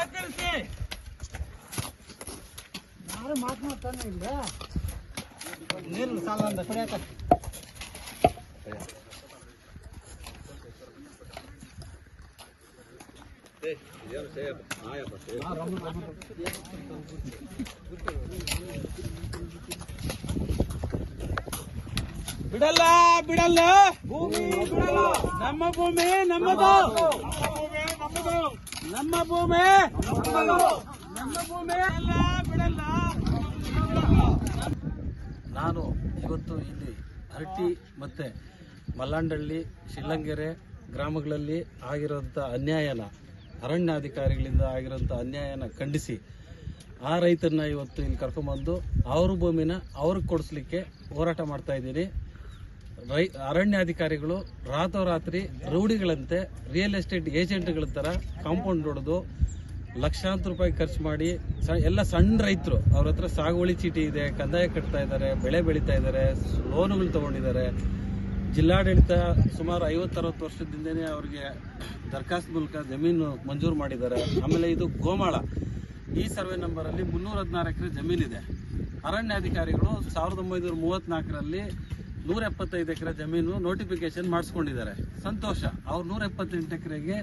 ಸಹಕರಿಸಿ. ಯಾರು ಮಾತನಾಡ್ತಾನೆ ಇಲ್ಲ. ನೀರು ಸಾಲ ಅಂತ ಕುಡಿಯಕ ಬಿಡಲ್ಲ ಬಿಡಲ್ಲ ಭೂಮಿ ಬಿಡಲ್ಲ. ನಮ್ಮ ಭೂಮಿ ನಮ್ಮದು, ನಮ್ಮ ಭೂಮಿ ನಮ್ಮ ಭೂಮಿ ಬಿಡಲ್ಲ. ನಾನು ಇವತ್ತು ಇಲ್ಲಿ ಹರಟಿ ಮತ್ತು ಮಲ್ಲಾಂಡಹಳ್ಳಿ ಶಿಲ್ಲಂಗೆರೆ ಗ್ರಾಮಗಳಲ್ಲಿ ಆಗಿರೋಂಥ ಅನ್ಯಾಯನ, ಅರಣ್ಯಾಧಿಕಾರಿಗಳಿಂದ ಆಗಿರೋಂಥ ಅನ್ಯಾಯನ ಖಂಡಿಸಿ ಆ ರೈತರನ್ನ ಇವತ್ತು ಇಲ್ಲಿ ಕರ್ಕೊಂಬಂದು ಅವ್ರ ಭೂಮಿನ ಅವ್ರಿಗೆ ಕೊಡಿಸ್ಲಿಕ್ಕೆ ಹೋರಾಟ ಮಾಡ್ತಾ ಇದ್ದೀನಿ. ಅರಣ್ಯಾಧಿಕಾರಿಗಳು ರಾತ್ರೋರಾತ್ರಿ ರೌಡಿಗಳಂತೆ ರಿಯಲ್ ಎಸ್ಟೇಟ್ ಏಜೆಂಟ್ಗಳ ಥರ ಕಾಂಪೌಂಡ್ ಹೊಡೆದು ಲಕ್ಷಾಂತರ ರೂಪಾಯಿ ಖರ್ಚು ಮಾಡಿ ಎಲ್ಲ ಸಣ್ಣ ರೈತರು, ಅವ್ರ ಹತ್ರ ಸಾಗುವಳಿ ಚೀಟಿ ಇದೆ, ಕಂದಾಯ ಕಟ್ತಾ ಇದ್ದಾರೆ, ಬೆಳೆ ಬೆಳೀತಾ ಇದ್ದಾರೆ, ಲೋನುಗಳು ತೊಗೊಂಡಿದ್ದಾರೆ. ಜಿಲ್ಲಾಡಳಿತ ಸುಮಾರು 50-60 ವರ್ಷದಿಂದನೇ ಅವ್ರಿಗೆ ದರ್ಖಾಸ್ತ್ ಮೂಲಕ ಜಮೀನು ಮಂಜೂರು ಮಾಡಿದ್ದಾರೆ. ಆಮೇಲೆ ಇದು ಗೋಮಾಳ, ಈ ಸರ್ವೆ ನಂಬರಲ್ಲಿ 316 ಎಕರೆ ಜಮೀನಿದೆ. ಅರಣ್ಯಾಧಿಕಾರಿಗಳು 1934ರಲ್ಲಿ 175 ಎಕರೆ ಜಮೀನು ನೋಟಿಫಿಕೇಶನ್ ಮಾಡಿಸ್ಕೊಂಡಿದ್ದಾರೆ. ಸಂತೋಷ. ಅವ್ರು 178 ಎಕರೆಗೆ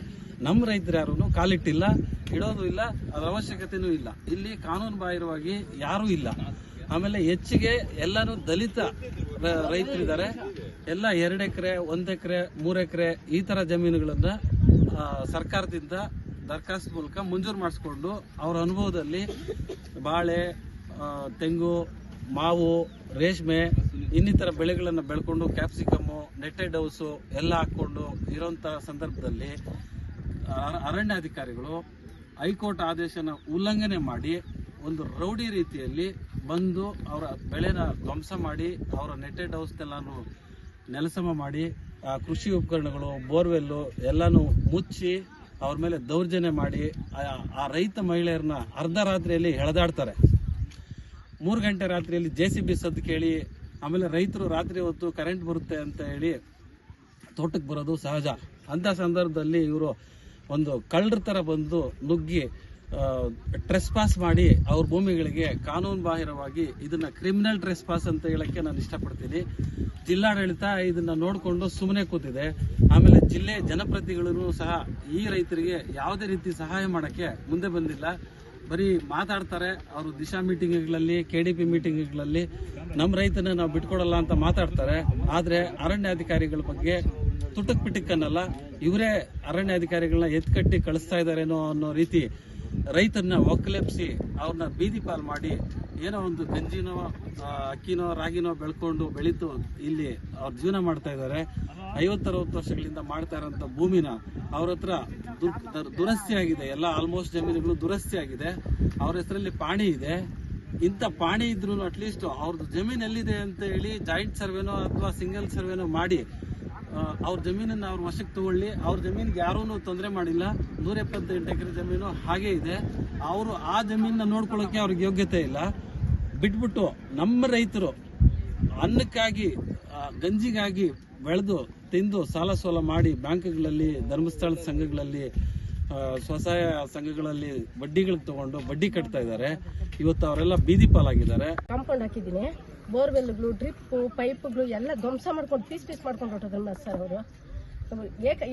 ನಮ್ಮ ರೈತರು ಯಾರೂ ಕಾಲಿಟ್ಟಿಲ್ಲ, ಇಡೋದು ಇಲ್ಲ, ಅದರ ಅವಶ್ಯಕತೆನೂ ಇಲ್ಲ. ಇಲ್ಲಿ ಕಾನೂನು ಬಾಹಿರವಾಗಿ ಯಾರೂ ಇಲ್ಲ. ಆಮೇಲೆ ಹೆಚ್ಚಿಗೆ ಎಲ್ಲನೂ ದಲಿತ ರೈತರಿದ್ದಾರೆ. ಎಲ್ಲ 2 ಎಕರೆ, 1 ಎಕರೆ, 3 ಎಕರೆ ಈ ಥರ ಜಮೀನುಗಳನ್ನು ಸರ್ಕಾರದಿಂದ ದರ್ಖಾಸ್ತ್ ಮೂಲಕ ಮಂಜೂರು ಮಾಡಿಸ್ಕೊಂಡು ಅವರ ಅನುಭವದಲ್ಲಿ ಬಾಳೆ, ತೆಂಗು, ಮಾವು, ರೇಷ್ಮೆ ಇನ್ನಿತರ ಬೆಳೆಗಳನ್ನು ಬೆಳ್ಕೊಂಡು ಕ್ಯಾಪ್ಸಿಕಮ್ಮು, ನೆಟ್ಟೆಡ್ ಹೌಸು ಎಲ್ಲ ಹಾಕ್ಕೊಂಡು ಇರೋಂಥ ಸಂದರ್ಭದಲ್ಲಿ ಅರಣ್ಯಾಧಿಕಾರಿಗಳು ಹೈಕೋರ್ಟ್ ಆದೇಶನ ಉಲ್ಲಂಘನೆ ಮಾಡಿ ಒಂದು ರೌಡಿ ರೀತಿಯಲ್ಲಿ ಬಂದು ಅವರ ಬೆಳೆನ ಧ್ವಂಸ ಮಾಡಿ ಅವರ ನೆಟ್ಟೆಡ್ ಹೌಸ್ನೆಲ್ಲಾನು ನೆಲಸಮ ಮಾಡಿ ಕೃಷಿ ಉಪಕರಣಗಳು, ಬೋರ್ವೆಲ್ಲು ಎಲ್ಲನೂ ಮುಚ್ಚಿ ಅವ್ರ ಮೇಲೆ ದೌರ್ಜನ್ಯ ಮಾಡಿ ಆ ರೈತ ಮಹಿಳೆಯರನ್ನ ಅರ್ಧ ರಾತ್ರಿಯಲ್ಲಿ ಎಳೆದಾಡ್ತಾರೆ. 3 ಗಂಟೆ ರಾತ್ರಿಯಲ್ಲಿ JCB ಸದ್ದು ಕೇಳಿ, ಆಮೇಲೆ ರೈತರು ರಾತ್ರಿ ಹೊತ್ತು ಕರೆಂಟ್ ಬರುತ್ತೆ ಅಂತ ಹೇಳಿ ತೋಟಕ್ಕೆ ಬರೋದು ಸಹಜ. ಅಂಥ ಸಂದರ್ಭದಲ್ಲಿ ಇವರು ಒಂದು ಕಳ್ಳರ ಥರ ಬಂದು ನುಗ್ಗಿ ಟ್ರೆಸ್ ಪಾಸ್ ಮಾಡಿ ಅವ್ರ ಭೂಮಿಗಳಿಗೆ ಕಾನೂನು ಬಾಹಿರವಾಗಿ ಇದನ್ನ ಕ್ರಿಮಿನಲ್ ಟ್ರೆಸ್ ಪಾಸ್ ಅಂತ ಹೇಳಕ್ಕೆ ನಾನು ಇಷ್ಟಪಡ್ತೀನಿ. ಜಿಲ್ಲಾಡಳಿತ ಇದನ್ನ ನೋಡಿಕೊಂಡು ಸುಮ್ಮನೆ ಕೂತಿದೆ. ಆಮೇಲೆ ಜಿಲ್ಲೆ ಜನಪ್ರತಿನಿಧಿಗಳು ಸಹ ಈ ರೈತರಿಗೆ ಯಾವುದೇ ರೀತಿ ಸಹಾಯ ಮಾಡೋಕ್ಕೆ ಮುಂದೆ ಬಂದಿಲ್ಲ. ಬರೀ ಮಾತಾಡ್ತಾರೆ. ಅವರು ದಿಶಾ ಮೀಟಿಂಗ್ಗಳಲ್ಲಿ, KDP ಮೀಟಿಂಗ್ಗಳಲ್ಲಿ ನಮ್ಮ ರೈತನ ನಾವು ಬಿಟ್ಕೊಡಲ್ಲ ಅಂತ ಮಾತಾಡ್ತಾರೆ. ಆದರೆ ಅರಣ್ಯಾಧಿಕಾರಿಗಳ ಬಗ್ಗೆ ತುಟಕ್ ಪಿಟಕ್ಕನ್ನಲ್ಲ, ಇವರೇ ಅರಣ್ಯಾಧಿಕಾರಿಗಳನ್ನ ಎತ್ಕಟ್ಟಿ ಕಳಿಸ್ತಾ ಇದ್ದಾರೇನೋ ಅನ್ನೋ ರೀತಿ ರೈತರನ್ನ ಒಕ್ಕಲೆಪ್ಸಿ ಅವ್ರನ್ನ ಬೀದಿ ಪಾಲ್ ಮಾಡಿ ಏನೋ ಒಂದು ಗಂಜಿನೋ, ಅಕ್ಕಿನೋ, ರಾಗಿನೋ ಬೆಳೀತು ಇಲ್ಲಿ ಅವ್ರ ಜೀವನ ಮಾಡ್ತಾ ಇದ್ದಾರೆ. 50-60 ವರ್ಷಗಳಿಂದ ಮಾಡ್ತಾ ಇರೋಂಥ ಭೂಮಿನ ಅವ್ರ ಹತ್ರ ದುರಸ್ತಿ ಆಗಿದೆ. ಎಲ್ಲ ಆಲ್ಮೋಸ್ಟ್ ಜಮೀನುಗಳು ದುರಸ್ತಿ ಆಗಿದೆ. ಅವ್ರ ಹೆಸರಲ್ಲಿ ಪಾಣಿ ಇದೆ. ಇಂಥ ಪಾಣಿ ಇದ್ರೂ ಅಟ್ಲೀಸ್ಟ್ ಅವ್ರದ್ದು ಜಮೀನು ಎಲ್ಲಿದೆ ಅಂತ ಹೇಳಿ ಜಾಯಿಂಟ್ ಸರ್ವೆನೋ ಅಥವಾ ಸಿಂಗಲ್ ಸರ್ವೆನೋ ಮಾಡಿ ಅವ್ರ ಜಮೀನನ್ನು ಅವ್ರ ವಶಕ್ಕೆ ತಗೊಳ್ಳಿ. ಅವ್ರ ಜಮೀನಿಗೆ ಯಾರೂ ತೊಂದರೆ ಮಾಡಿಲ್ಲ. 178 ಎಕರೆ ಜಮೀನು ಹಾಗೇ ಇದೆ. ಅವರು ಆ ಜಮೀನನ್ನ ನೋಡ್ಕೊಳ್ಳೋಕೆ ಅವ್ರಿಗೆ ಯೋಗ್ಯತೆ ಇಲ್ಲ. ಬಿಟ್ಬಿಟ್ಟು ನಮ್ಮ ರೈತರು ಅನ್ನಕ್ಕಾಗಿ, ಗಂಜಿಗಾಗಿ ಬೆಳೆದು ತಿಂದು ಸಾಲ ಸೋಲ ಮಾಡಿ ಬ್ಯಾಂಕ್ಗಳಲ್ಲಿ, ಧರ್ಮಸ್ಥಳದ ಸಂಘಗಳಲ್ಲಿ, ಸ್ವಸಹಾಯ ಸಂಘಗಳಲ್ಲಿ ಬಡ್ಡಿಗಳಿಗೆ ತಗೊಂಡು ಬಡ್ಡಿ ಕಟ್ತಾ ಇದ್ದಾರೆ. ಇವತ್ತು ಅವರೆಲ್ಲ ಬೀದಿ ಪಾಲಾಗಿದ್ದಾರೆ. ಕಾಂಪೌಂಡ್ ಹಾಕಿದ್ದೀನಿ, ಬೋರ್ವೆಲ್ಗಳು, ಡ್ರಿಪ್ಪು, ಪೈಪ್ಗಳು ಎಲ್ಲ ಧ್ವಂಸ ಮಾಡ್ಕೊಂಡು ಪೀಸ್ ಮಾಡ್ಕೊಂಡು ಹೊಟ್ಟೋದ್ರಲ್ಲ ಸರ್ ಅವರು.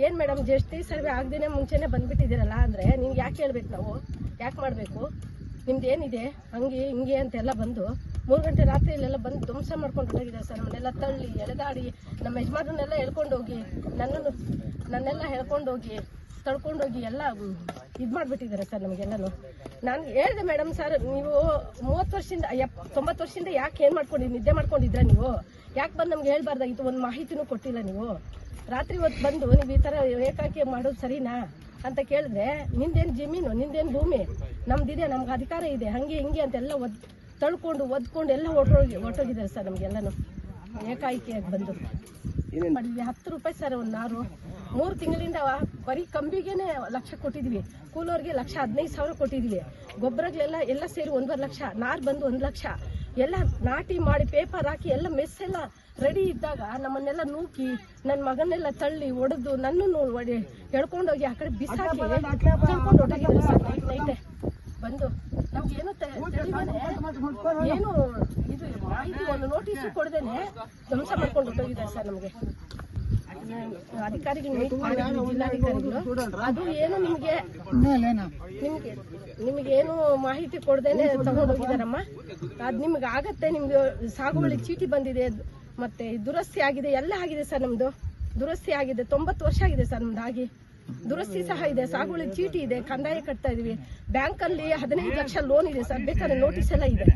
ಏನು ಮೇಡಮ್, ಜಸ್ಟಿ ಸರ್ವೆ ಆಗದೇನೆ ಮುಂಚೆನೆ ಬಂದ್ಬಿಟ್ಟಿದ್ದೀರಲ್ಲ ಅಂದರೆ ನಿಮ್ಗೆ ಯಾಕೆ ಹೇಳ್ಬೇಕು, ನಾವು ಯಾಕೆ ಮಾಡಬೇಕು? ನಿಮ್ದು ಏನಿದೆ ಹಂಗೆ ಹಿಂಗೆ ಅಂತೆಲ್ಲ ಬಂದು 3 ಗಂಟೆ ರಾತ್ರಿಯಲ್ಲೆಲ್ಲ ಬಂದು ಧ್ವಂಸ ಮಾಡ್ಕೊಂಡು ಹೋಗಿದ್ದಾರೆ ಸರ್. ನಮ್ಮನ್ನೆಲ್ಲ ತಳ್ಳಿ ಎಳೆದಾಡಿ, ನಮ್ಮ ಯಜಮಾನನ್ನೆಲ್ಲ ಹೇಳ್ಕೊಂಡೋಗಿ, ನನ್ನೆಲ್ಲ ಹೇಳ್ಕೊಂಡೋಗಿ ತಳ್ಕೊಂಡೋಗಿ ಎಲ್ಲ ಇದು ಮಾಡಿಬಿಟ್ಟಿದ್ದಾರೆ ಸರ್ ನಮಗೆಲ್ಲನೂ. ನಾನು ಹೇಳಿದೆ ಮೇಡಮ್ ಸರ್, ನೀವು 30 ವರ್ಷದಿಂದ 90 ವರ್ಷದಿಂದ ಯಾಕೆ ಏನು ನಿದ್ದೆ ಮಾಡ್ಕೊಂಡಿದ್ರ ನೀವು? ಯಾಕೆ ಬಂದು ನಮ್ಗೆ ಹೇಳ್ಬಾರ್ದಾಗಿತ್ತು? ಒಂದು ಮಾಹಿತಿನೂ ಕೊಟ್ಟಿಲ್ಲ ನೀವು. ರಾತ್ರಿ ಹೊತ್ತು ಬಂದು ನೀವು ಈ ಥರ ಏಕಾಕಿ ಮಾಡೋದು ಸರಿನಾ ಅಂತ ಕೇಳಿದ್ರೆ, ನಿಂದೇನು ಜಮೀನು, ನಿಂದೇನು ಭೂಮಿ, ನಮ್ದಿದೆ, ನಮ್ಗೆ ಅಧಿಕಾರ ಇದೆ, ಹಂಗೆ ಹಿಂಗೆ ಅಂತೆಲ್ಲ ಒದ್ಕೊಂಡು ಎಲ್ಲ ಹೊರಟೋಗಿದ್ದಾರೆ ಸರ್ ನಮಗೆಲ್ಲನೂ. ಏಕಾಏಕಿಯಾಗಿ ಬಂದು 10 ರೂಪಾಯಿ ಸರ್ ಒಂದು ನಾರು. 3 ತಿಂಗಳಿಂದ ಬರೀ ಕಂಬಿಗೆನೆ 1 ಲಕ್ಷ ಕೊಟ್ಟಿದ್ವಿ, ಕೂಲೋರ್ಗೆ 1,15,000 ಕೊಟ್ಟಿದ್ವಿ, ಗೊಬ್ಬರಗಳೆಲ್ಲ ಎಲ್ಲ ಸೇರಿ 1.5 ಲಕ್ಷ, ನಾರು ಬಂದು 1 ಲಕ್ಷ, ಎಲ್ಲ ನಾಟಿ ಮಾಡಿ ಪೇಪರ್ ಹಾಕಿ ಎಲ್ಲ ಮೆಸ್ ಎಲ್ಲ ರೆಡಿ ಇದ್ದಾಗ ನಮ್ಮನ್ನೆಲ್ಲ ನೂಕಿ, ನನ್ನ ಮಗನ್ನೆಲ್ಲ ತಳ್ಳಿ ಹೊಡೆದು ನನ್ನನ್ನು ಎಳ್ಕೊಂಡೋಗಿ ಆ ಕಡೆ ಬಿಸಾಕಿ ಕರ್ಕೊಂಡು ಹೊರಟಿದ್ದಾರೆ ಸರ್ ನೈಟೇ. ಏನು ಇದು ಮಾಹಿತಿ ಒಂದು ನೋಟಿಸ್ ಕೊಡದೇನೆ ಧ್ವಂಸ ಮಾಡ್ಕೊಂಡು ಹೊಟ್ಟೋಗಿದ್ದಾರೆ ಸರ್ ನಮಗೆ ಅಧಿಕಾರಿಗಳು ಮೀಟ್ ಮಾಡಿದ್ರು ಜಿಲ್ಲಾಧಿಕಾರಿಗಳು. ಅದು ಏನು ನಿಮ್ಗೇನು ಮಾಹಿತಿ ಕೊಡದೇನೆ ತಗೊಂಡೋಗಿದಾರಮ್ಮ. ಅದ್ ನಿಮ್ಗೆ ಆಗತ್ತೆ. ನಿಮ್ಗೆ ಸಾಗುವಳಿ ಚೀಟಿ ಬಂದಿದೆ, ಮತ್ತೆ ದುರಸ್ತಿ ಆಗಿದೆ, ಎಲ್ಲ ಆಗಿದೆ ಸರ್. ನಮ್ದು ದುರಸ್ತಿ ಆಗಿದೆ, 90 ವರ್ಷ ಆಗಿದೆ ಸರ್ ನಮ್ದು ಆಗಿ. ದುರಸ್ತಿ ಸಹ ಇದೆ, ಸಾಗುವಳಿ ಚೀಟಿ ಇದೆ, ಕಂದಾಯ ಕಟ್ತಾ ಇದೀವಿ. ಬ್ಯಾಂಕ್ ಅಲ್ಲಿ 15 ಲಕ್ಷ ಲೋನ್ ಇದೆ ಸರ್, ಬೇಕಾದ್ರೆ ನೋಟಿಸ್ ಎಲ್ಲ ಇದೆ.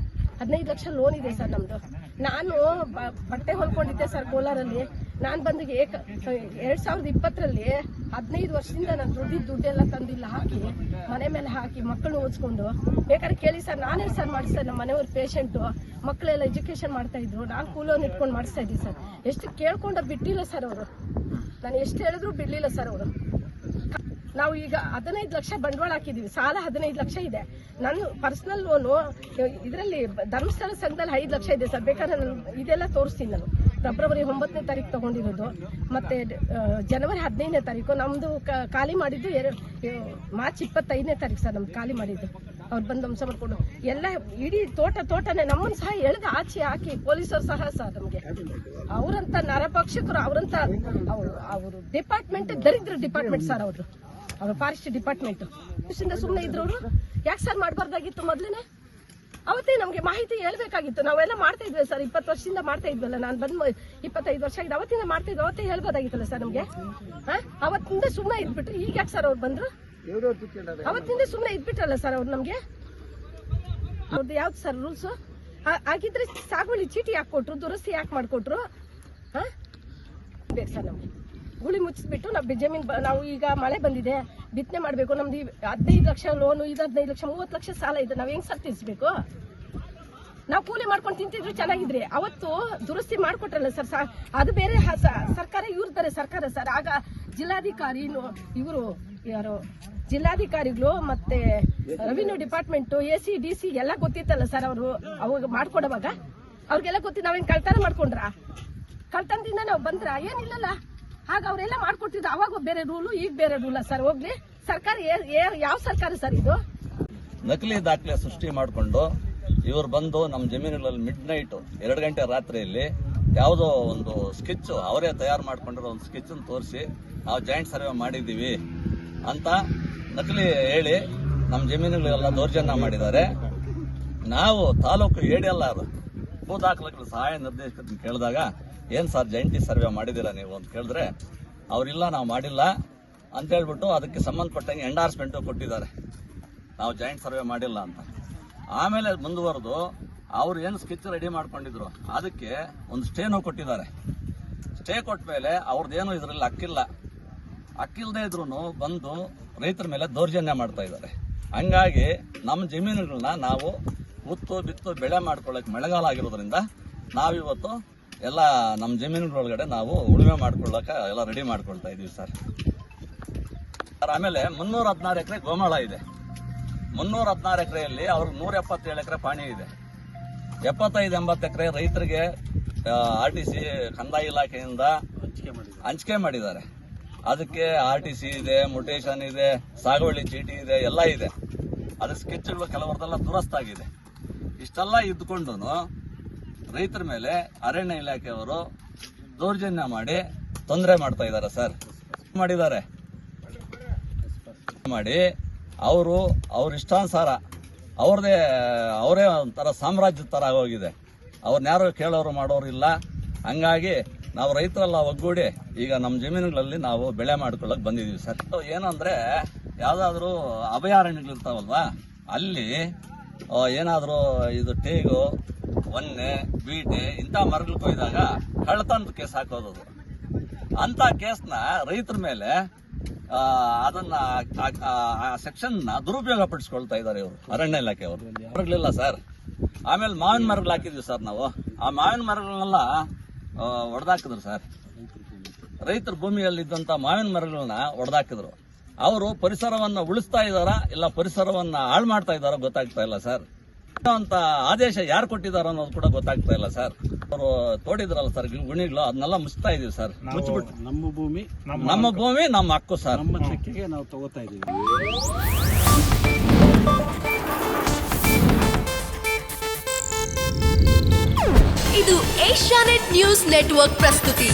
15 ಲಕ್ಷ ಲೋನ್ ಇದೆ ಸರ್ ನಮ್ದು. ನಾನು ಬಟ್ಟೆ ಹೊಲ್ಕೊಂಡಿದ್ದೆ ಸರ್ ಕೋಲಾರಲ್ಲಿ. ನಾನು ಬಂದು 2020ರಲ್ಲಿ 15 ವರ್ಷದಿಂದ ನಾನು ದುಡ್ಡೆಲ್ಲ ತಂದಿಲ್ಲ ಹಾಕಿ ಮನೆ ಮೇಲೆ ಹಾಕಿ ಮಕ್ಕಳು ಓದಿಸ್ಕೊಂಡು. ಬೇಕಾದ್ರೆ ಕೇಳಿ ಸರ್, ನಾನೇ ಸರ್ ಮಾಡಿಸ್ತಾರೆ. ನಮ್ಮ ಮನೆಯವ್ರ ಪೇಷಂಟು, ಮಕ್ಕಳೆಲ್ಲ ಎಜುಕೇಶನ್ ಮಾಡ್ತಾ ಇದ್ರು. ನಾನು ಕೂಲೋನ್ ಇಟ್ಕೊಂಡು ಮಾಡಿಸ್ತಾ ಇದ್ದೀನಿ ಸರ್. ಎಷ್ಟು ಕೇಳ್ಕೊಂಡ ಬಿಟ್ಟಿಲ್ಲ ಸರ್ ಅವರು. ನಾನು ಎಷ್ಟು ಹೇಳಿದ್ರು ಬಿಡ್ಲಿಲ್ಲ ಸರ್ ಅವರು. ನಾವು ಈಗ 15 ಲಕ್ಷ ಬಂಡವಾಳ ಹಾಕಿದೀವಿ, ಸಾಲ 15 ಲಕ್ಷ ಇದೆ. ನನ್ನ ಪರ್ಸನಲ್ ಲೋನು ಇದರಲ್ಲಿ ಧರ್ಮಸ್ಥಳ ಸಂಘದಲ್ಲಿ 5 ಲಕ್ಷ ಇದೆ ಸರ್. ಬೇಕಾದ್ರೆ ನಾನು ಇದೆಲ್ಲ ತೋರಿಸ್ತೀನಿ. ನಾನು ಫೆಬ್ರವರಿ 9ನೇ ತಾರೀಕು ತಗೊಂಡಿರೋದು, ಮತ್ತೆ ಜನವರಿ 15ನೇ ತಾರೀಕು ನಮ್ದು ಖಾಲಿ ಮಾಡಿದ್ದು ಮಾರ್ಚ್ 25ನೇ ತಾರೀಕು ಸರ್ ನಮ್ದು ಖಾಲಿ ಮಾಡಿದ್ದು. ಅವ್ರು ಬಂದು ಧ್ವಂಸ ಮಾಡ್ಕೊಂಡು ಎಲ್ಲ ಇಡೀ ತೋಟನೇ ನಮ್ಮನ್ನು ಸಹ ಎಳೆದು ಆಚೆ ಹಾಕಿ ಪೊಲೀಸರು ಸಹ ನಮಗೆ ಅವರಂತ ನರಭಕ್ಷಕರು, ಅವರಂತ ಅವರು ಡಿಪಾರ್ಟ್ಮೆಂಟ್ ದರಿದ್ರ ಡಿಪಾರ್ಟ್ಮೆಂಟ್ ಸರ್. ಅವ್ರ ಫಾರೆಸ್ಟ್ ಡಿಪಾರ್ಟ್ಮೆಂಟ್ ಸುಮ್ಮನೆ ಇದ್ರವ್ರು. ಯಾಕೆ ಸರ್ ಮಾಡಬಾರ್ದಾಗಿತ್ತು ಮೊದಲನೇ? ಅವತ್ತೇ ನಮ್ಗೆ ಮಾಹಿತಿ ಹೇಳ್ಬೇಕಾಗಿತ್ತು. ನಾವೆಲ್ಲ ಮಾಡ್ತಾ ಇದ್ವಿ ಸರ್, 20 ವರ್ಷದಿಂದ ಮಾಡ್ತಾ ಇದ್ವಲ್ಲ. ನಾನು ಬಂದು 25 ವರ್ಷ ಆಗಿದೆ, ಅವತ್ತಿಂದ ಮಾಡ್ತಾ ಇದ್ವಿ. ಅವತ್ತೇ ಹೇಳ್ಬೋದಾಗಿತ್ತಲ್ಲ ಸರ್ ನಮ್ಗೆ. ಅವತ್ತಿಂದ ಸುಮ್ಮನೆ ಇದ್ಬಿಟ್ರು. ಈಗ ಯಾಕೆ ಸರ್ ಅವ್ರು ಬಂದ್ರು? ಅವತ್ತಿಂದ ಸುಮ್ಮನೆ ಇದ್ಬಿಟ್ರಲ್ಲ ಸರ್ ಅವ್ರು ನಮ್ಗೆ. ಅವ್ರದ್ದು ಯಾವ್ದು ಸರ್ ರೂಲ್ಸ್? ಹಾಗಿದ್ರೆ ಸಾಗುವಳಿ ಚೀಟಿ ಯಾಕೆ ಕೊಟ್ರು, ದುರಸ್ತಿ ಯಾಕೆ ಮಾಡ್ಕೊಟ್ರು? ಬೇಕು ಸರ್ ನಮ್ಗೆ. ಗುಳಿ ಮುಚ್ಚಿಸ್ಬಿಟ್ಟು ನಾವು ಜಮೀನ್ ನಾವು ಈಗ ಮಳೆ ಬಂದಿದೆ, ಬಿತ್ತನೆ ಮಾಡಬೇಕು. ನಮ್ದು 15 ಲಕ್ಷ ಲೋನು, ಇದು 15 ಲಕ್ಷ, 30 ಲಕ್ಷ ಸಾಲ ಇದೆ. ನಾವು ಹೆಂಗ್ ಸರ್ ತೀರಿಸಬೇಕು? ನಾವು ಕೂಲಿ ಮಾಡ್ಕೊಂಡು ತಿಂತಿದ್ರು ಚೆನ್ನಾಗಿದ್ರಿ. ಅವತ್ತು ದುರಸ್ತಿ ಮಾಡ್ಕೊಟ್ರಲ್ಲ ಸರ್, ಅದು ಬೇರೆ ಸರ್ಕಾರ, ಇವ್ರದ್ದಾರೆ ಸರ್ಕಾರ ಸರ್. ಆಗ ಜಿಲ್ಲಾಧಿಕಾರಿ ಇವರು ಯಾರು ಜಿಲ್ಲಾಧಿಕಾರಿಗಳು ಮತ್ತೆ ರೆವಿನ್ಯೂ ಡಿಪಾರ್ಟ್ಮೆಂಟ್, AC DC ಎಲ್ಲ ಗೊತ್ತಿತ್ತಲ್ಲ ಸರ್. ಅವರು ಅವಾಗ ಮಾಡ್ಕೊಡುವಾಗ ಅವ್ರಿಗೆಲ್ಲ ಗೊತ್ತಿತ್ತು. ನಾವೇನ್ ಕಳ್ತನ ಮಾಡ್ಕೊಂಡ್ರ? ಕಳ್ತನದಿಂದ ನಾವು ಬಂದ್ರ? ಏನಿಲ್ಲಲ್ಲ. ಆಗ ಅವರೆಲ್ಲ ಮಾಡ್ಕೊಟ್ಟಿದ್ರು. ಅವಾಗ ಬೇರೆ ರೂಲು, ಈಗ ಬೇರೆ ರೂಲ ಸರ್. ಹೋಗ್ಲಿ, ಸರ್ಕಾರ ಯಾವ ಸರ್ಕಾರ ಸರ್ ಇದು? ನಕಲಿ ದಾಖಲೆ ಸೃಷ್ಟಿ ಮಾಡಿಕೊಂಡು ಇವರು ಬಂದು ನಮ್ಮ ಜಮೀನುಗಳಲ್ಲಿ ಮಿಡ್ ನೈಟ್ 2 ಗಂಟೆ ರಾತ್ರಿಯಲ್ಲಿ ಯಾವುದೋ ಒಂದು ಸ್ಕೆಚ್ ಅವರೇ ತಯಾರು ಮಾಡ್ಕೊಂಡಿರೋ ಒಂದು ಸ್ಕೆಚ್ ತೋರಿಸಿ ನಾವು ಜಾಯಿಂಟ್ ಸರ್ವೆ ಮಾಡಿದ್ದೀವಿ ಅಂತ ನಕಲಿ ಹೇಳಿ ನಮ್ಮ ಜಮೀನುಗಳೆಲ್ಲ ದೌರ್ಜನ್ಯ ಮಾಡಿದ್ದಾರೆ. ನಾವು ತಾಲೂಕು ADLR ಭೂ ದಾಖಲೆಗಳ ಸಹಾಯ ನಿರ್ದೇಶಕರನ್ನ ಕೇಳಿದಾಗ, ಏನು ಸರ್ ಜಾಯಿಂಟ್ ಸರ್ವೆ ಮಾಡಿದ್ದೀರಾ ನೀವು ಅಂತ ಕೇಳಿದ್ರೆ, ಅವರಿಲ್ಲ ನಾವು ಮಾಡಿಲ್ಲ ಅಂತ ಹೇಳ್ಬಿಟ್ಟು ಅದಕ್ಕೆ ಸಂಬಂಧಪಟ್ಟಂಗೆ ಎಂಡಾರ್ಸ್ಮೆಂಟು ಕೊಟ್ಟಿದ್ದಾರೆ, ನಾವು ಜಾಯಿಂಟ್ ಸರ್ವೆ ಮಾಡಿಲ್ಲ ಅಂತ. ಆಮೇಲೆ ಮುಂದುವರೆದು ಅವ್ರು ಏನು ಸ್ಕೆಚ್ ರೆಡಿ ಮಾಡ್ಕೊಂಡಿದ್ರು ಅದಕ್ಕೆ ಒಂದು ಸ್ಟೇನೂ ಕೊಟ್ಟಿದ್ದಾರೆ. ಸ್ಟೇ ಕೊಟ್ಟ ಮೇಲೆ ಅವ್ರದ್ದೇನು ಇದರಲ್ಲಿ ಹಕ್ಕಿಲ್ಲದೆ ಇದ್ರು ಬಂದು ರೈತರ ಮೇಲೆ ದೌರ್ಜನ್ಯ ಮಾಡ್ತಾ ಇದ್ದಾರೆ. ಹಂಗಾಗಿ ನಮ್ಮ ಜಮೀನುಗಳನ್ನ ನಾವು ಉತ್ತು ಬಿತ್ತು ಬೆಳೆ ಮಾಡ್ಕೊಳ್ಳೋಕೆ ಮಳೆಗಾಲ ಆಗಿರೋದ್ರಿಂದ ನಾವಿವತ್ತು ಎಲ್ಲ ನಮ್ಮ ಜಮೀನುಗಳೊಳಗಡೆ ನಾವು ಉಳುಮೆ ಮಾಡ್ಕೊಳ್ಳೋಕೆ ಎಲ್ಲ ರೆಡಿ ಮಾಡ್ಕೊಳ್ತಾ ಇದೀವಿ ಸರ್. ಆಮೇಲೆ 316 ಎಕರೆ ಗೋಮಾಳ ಇದೆ. 316 ಎಕರೆಯಲ್ಲಿ ಅವ್ರಿಗೆ 177 ಎಕರೆ ಪಾಣಿ ಇದೆ. 75-80 ಎಕರೆ ರೈತರಿಗೆ RTC ಕಂದಾಯ ಇಲಾಖೆಯಿಂದ ಹಂಚಿಕೆ ಮಾಡಿದ್ದಾರೆ. ಅದಕ್ಕೆ RTC ಇದೆ, ಮುಟೇಶನ್ ಇದೆ, ಸಾಗುವಳಿ ಚೀಟಿ ಇದೆ, ಎಲ್ಲ ಇದೆ. ಅದ್ರ ಸ್ಕೆಚ್ಗಳು ಕೆಲವರದೆಲ್ಲ ದುರಸ್ತಾಗಿದೆ. ಇಷ್ಟೆಲ್ಲ ಇದ್ಕೊಂಡು ರೈತರ ಮೇಲೆ ಅರಣ್ಯ ಇಲಾಖೆಯವರು ದೌರ್ಜನ್ಯ ಮಾಡಿ ತೊಂದರೆ ಮಾಡ್ತಾ ಇದ್ದಾರೆ ಸರ್. ಮಾಡಿ ಅವ್ರ ಇಷ್ಟಾನುಸಾರ ಅವರೇ ಒಂಥರ ಸಾಮ್ರಾಜ್ಯದ ಥರ ಆಗೋಗಿದೆ. ಅವ್ರನ್ಯಾರು ಕೇಳೋರು ಮಾಡೋರು ಇಲ್ಲ. ಹಂಗಾಗಿ ನಾವು ರೈತರೆಲ್ಲ ಒಗ್ಗೂಡಿ ಈಗ ನಮ್ಮ ಜಮೀನುಗಳಲ್ಲಿ ನಾವು ಬೆಳೆ ಮಾಡ್ಕೊಳ್ಳೋಕೆ ಬಂದಿದ್ದೀವಿ ಸರ್. ಏನಂದ್ರೆ ಯಾವುದಾದ್ರೂ ಅಭಯಾರಣ್ಯಗಳಿರ್ತಾವಲ್ವಾ, ಅಲ್ಲಿ ಏನಾದರೂ ಇದು ಟೇಗು, ಒನ್ನೆ, ಬೀಟೆ ಇಂಥ ಮರಗಳು ಕೊಯ್ದಾಗ ಕಳ್ಳತನದ ಕೇಸ್ ಹಾಕೋದು. ಅಂತ ಕೇಸ್ನ ರೈತರ ಮೇಲೆ ಅದನ್ನ ಸೆಕ್ಷನ್ ದುರುಪಯೋಗ ಪಡಿಸ್ಕೊಳ್ತಾ ಇದ್ದಾರೆ ಇವರು ಅರಣ್ಯ ಇಲಾಖೆಯವರು. ಮರಗಳಿಲ್ಲ ಸರ್. ಆಮೇಲೆ ಮಾವಿನ ಮರಗಳು ಹಾಕಿದ್ವಿ ಸರ್ ನಾವು. ಆ ಮಾವಿನ ಮರಗಳನ್ನೆಲ್ಲ ಒಡೆದಾಕಿದ್ರು ಸರ್. ರೈತರ ಭೂಮಿಯಲ್ಲಿದ್ದಂಥ ಮಾವಿನ ಮರಗಳನ್ನ ಒಡೆದಾಕಿದ್ರು. ಅವರು ಪರಿಸರವನ್ನ ಉಳಿಸ್ತಾ ಇದ್ದಾರಾ ಇಲ್ಲ ಪರಿಸರವನ್ನ ಹಾಳು ಮಾಡ್ತಾ ಇದ್ದಾರೋ ಗೊತ್ತಾಗ್ತಾ ಇಲ್ಲ ಸರ್. ಅಂತ ಆದೇಶ ಯಾರು ಕೊಟ್ಟಿದಾರ ಅನ್ನೋದು ಕೂಡ ಗೊತ್ತಾಗ್ತಾ ಇಲ್ಲ ಸರ್. ಅವರು ತೋಡಿದ್ರಲ್ಲ ಸರ್ ಗುಣಿಗಳು, ಅದನ್ನೆಲ್ಲ ಮುಚ್ತಾ ಇದೀವಿ ಸರ್. ಮುಚ್ಚಿಬಿಟ್ಟು ನಮ್ಮ ಭೂಮಿ ನಮ್ಮ ಹಕ್ಕು ಸರ್. ನಮ್ಮ ತೆಕ್ಕೆಗೆ ನಾವು ತಗೋತಾ ಇದೀವಿ. ಇದು ಏಷ್ಯಾನೆಟ್ ನ್ಯೂಸ್ ನೆಟ್ವರ್ಕ್ ಪ್ರಸ್ತುತಿ.